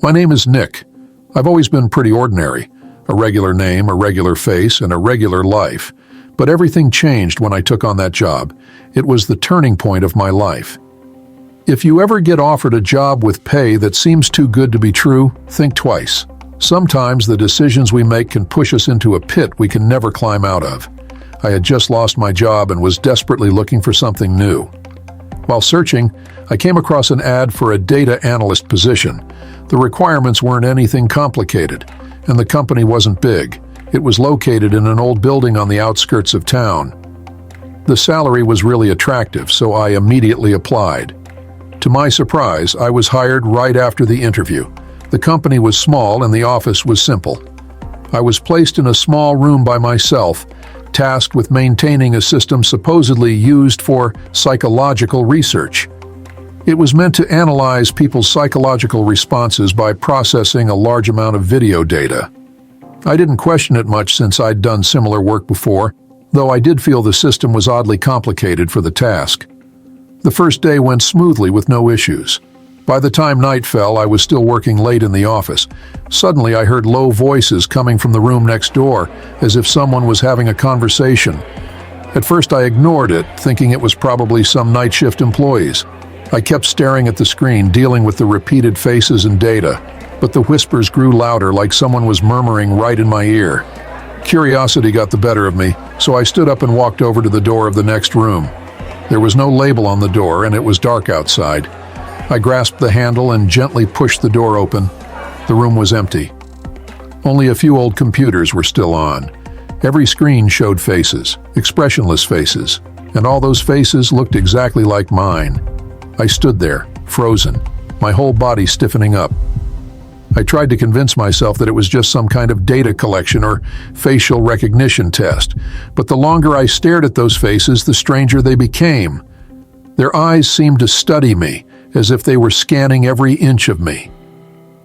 My name is Nick. I've always been pretty ordinary. A regular name, a regular face, and a regular life. But everything changed when I took on that job. It was the turning point of my life. If you ever get offered a job with pay that seems too good to be true, think twice. Sometimes the decisions we make can push us into a pit we can never climb out of. I had just lost my job and was desperately looking for something new. While searching, I came across an ad for a data analyst position. The requirements weren't anything complicated, and the company wasn't big. It was located in an old building on the outskirts of town. The salary was really attractive, so I immediately applied. To my surprise, I was hired right after the interview. The company was small and the office was simple. I was placed in a small room by myself, tasked with maintaining a system supposedly used for psychological research. It was meant to analyze people's psychological responses by processing a large amount of video data. I didn't question it much since I'd done similar work before, though I did feel the system was oddly complicated for the task. The first day went smoothly with no issues. By the time night fell, I was still working late in the office. Suddenly, I heard low voices coming from the room next door, as if someone was having a conversation. At first, I ignored it, thinking it was probably some night shift employees. I kept staring at the screen, dealing with the repeated faces and data, but the whispers grew louder, like someone was murmuring right in my ear. Curiosity got the better of me, so I stood up and walked over to the door of the next room. There was no label on the door, and it was dark outside. I grasped the handle and gently pushed the door open. The room was empty. Only a few old computers were still on. Every screen showed faces, expressionless faces, and all those faces looked exactly like mine. I stood there, frozen, my whole body stiffening up. I tried to convince myself that it was just some kind of data collection or facial recognition test, but the longer I stared at those faces, the stranger they became. Their eyes seemed to study me, as if they were scanning every inch of me.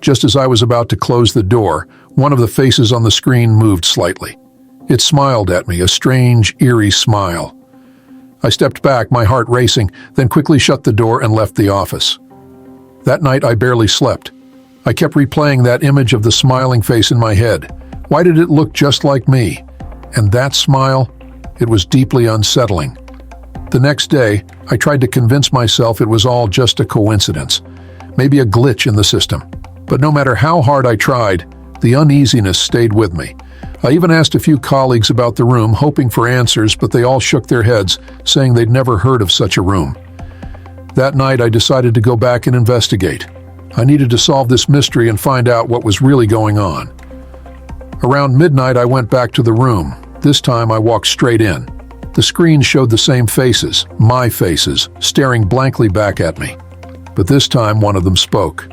Just as I was about to close the door, one of the faces on the screen moved slightly. It smiled at me, a strange, eerie smile. I stepped back, my heart racing, then quickly shut the door and left the office. That night, I barely slept. I kept replaying that image of the smiling face in my head. Why did it look just like me? And that smile? It was deeply unsettling. The next day, I tried to convince myself it was all just a coincidence, maybe a glitch in the system. But no matter how hard I tried, the uneasiness stayed with me. I even asked a few colleagues about the room, hoping for answers, but they all shook their heads, saying they'd never heard of such a room. That night, I decided to go back and investigate. I needed to solve this mystery and find out what was really going on. Around midnight, I went back to the room. This time, I walked straight in. The screen showed the same faces, my faces, staring blankly back at me. But this time, one of them spoke.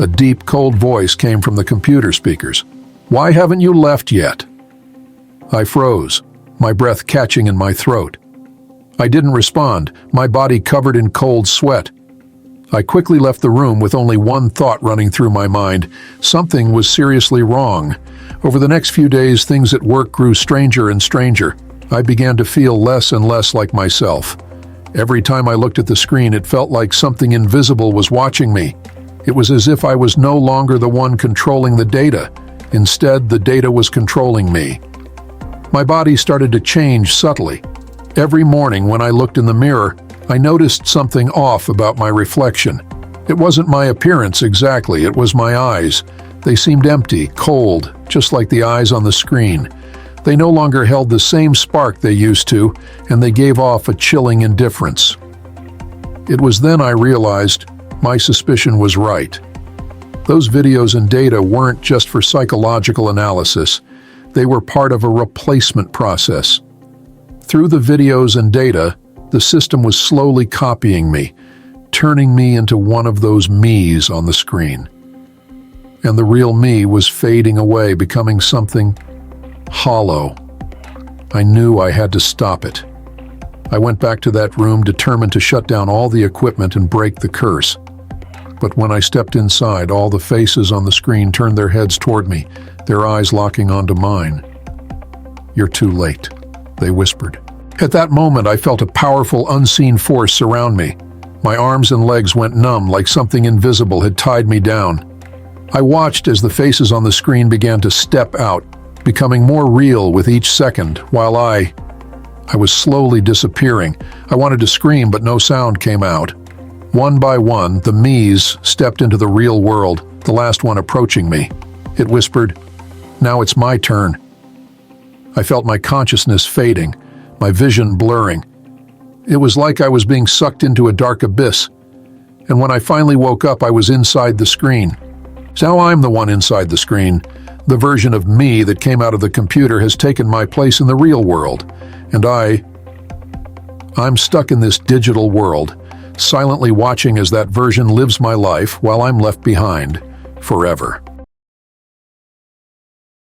A deep, cold voice came from the computer speakers. "Why haven't you left yet?" I froze, my breath catching in my throat. I didn't respond, my body covered in cold sweat. I quickly left the room with only one thought running through my mind. Something was seriously wrong. Over the next few days, things at work grew stranger and stranger. I began to feel less and less like myself. Every time I looked at the screen, it felt like something invisible was watching me. It was as if I was no longer the one controlling the data. Instead, the data was controlling me. My body started to change subtly. Every morning when I looked in the mirror, I noticed something off about my reflection. It wasn't my appearance exactly, it was my eyes. They seemed empty, cold, just like the eyes on the screen. They no longer held the same spark they used to, and they gave off a chilling indifference. It was then I realized my suspicion was right. Those videos and data weren't just for psychological analysis. They were part of a replacement process. Through the videos and data, the system was slowly copying me, turning me into one of those me's on the screen. And the real me was fading away, becoming something hollow. I knew I had to stop it. I went back to that room, determined to shut down all the equipment and break the curse. But when I stepped inside, all the faces on the screen turned their heads toward me, their eyes locking onto mine. "You're too late," they whispered. At that moment, I felt a powerful, unseen force surround me. My arms and legs went numb, like something invisible had tied me down. I watched as the faces on the screen began to step out, becoming more real with each second, while I was slowly disappearing. I wanted to scream, but no sound came out. One by one, the me's stepped into the real world, the last one approaching me. It whispered, "Now it's my turn." I felt my consciousness fading, my vision blurring. It was like I was being sucked into a dark abyss. And when I finally woke up, I was inside the screen. So now I'm the one inside the screen. The version of me that came out of the computer has taken my place in the real world. And I'm stuck in this digital world, silently watching as that version lives my life while I'm left behind forever.